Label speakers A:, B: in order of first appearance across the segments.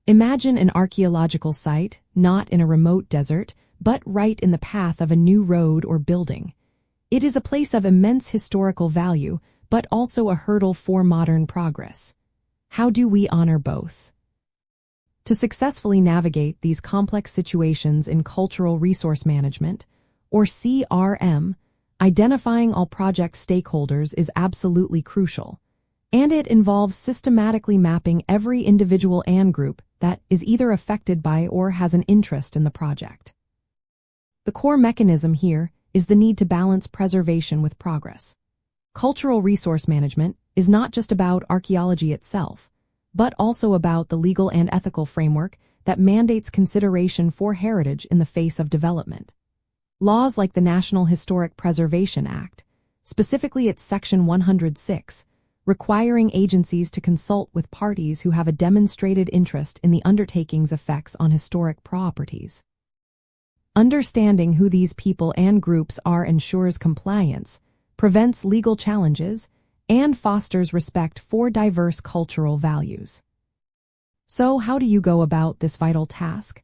A: Imagine an archaeological site, not in a remote desert, but right in the path of a new road or building. It is a place of immense historical value, but also a hurdle for modern progress. How do we honor both? To successfully navigate these complex situations in cultural resource management, or CRM, identifying all project stakeholders is absolutely crucial, and it involves systematically mapping every individual and group that is either affected by or has an interest in the project. The core mechanism here is the need to balance preservation with progress. Cultural resource management is not just about archaeology itself, but also about the legal and ethical framework that mandates consideration for heritage in the face of development. Laws like the National Historic Preservation Act, specifically its Section 106, requiring agencies to consult with parties who have a demonstrated interest in the undertaking's effects on historic properties. Understanding who these people and groups are ensures compliance, prevents legal challenges, and fosters respect for diverse cultural values. So, how do you go about this vital task?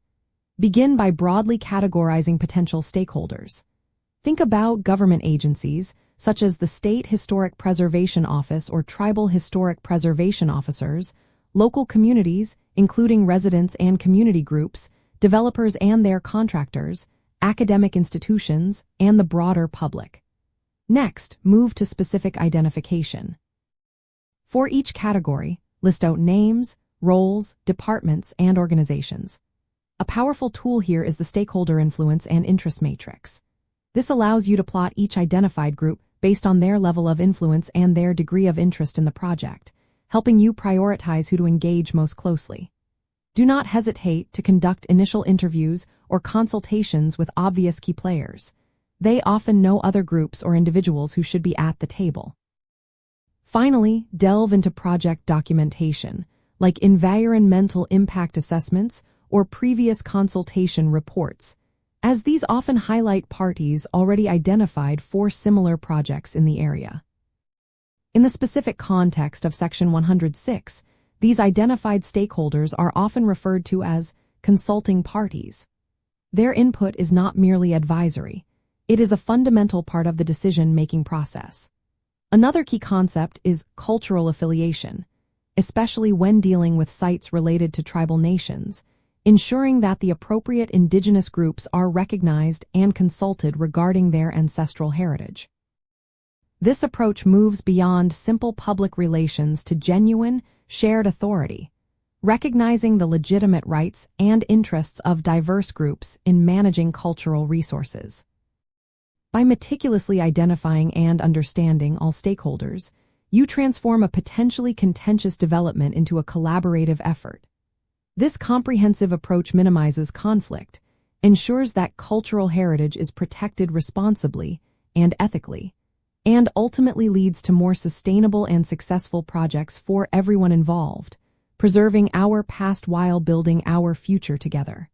A: Begin by broadly categorizing potential stakeholders. Think about government agencies, such as the State Historic Preservation Office or Tribal Historic Preservation Officers, local communities, including residents and community groups, developers and their contractors, academic institutions, and the broader public. Next, move to specific identification. For each category, list out names, roles, departments, and organizations. A powerful tool here is the stakeholder influence and interest matrix. This allows you to plot each identified group based on their level of influence and their degree of interest in the project, helping you prioritize who to engage most closely. Do not hesitate to conduct initial interviews or consultations with obvious key players. They often know other groups or individuals who should be at the table. Finally, delve into project documentation, like environmental impact assessments or previous consultation reports, as these often highlight parties already identified for similar projects in the area. In the specific context of Section 106, these identified stakeholders are often referred to as consulting parties. Their input is not merely advisory. It is a fundamental part of the decision-making process. Another key concept is cultural affiliation, especially when dealing with sites related to tribal nations, ensuring that the appropriate indigenous groups are recognized and consulted regarding their ancestral heritage. This approach moves beyond simple public relations to genuine, shared authority, recognizing the legitimate rights and interests of diverse groups in managing cultural resources. By meticulously identifying and understanding all stakeholders, you transform a potentially contentious development into a collaborative effort. This comprehensive approach minimizes conflict, ensures that cultural heritage is protected responsibly and ethically, and ultimately leads to more sustainable and successful projects for everyone involved, preserving our past while building our future together.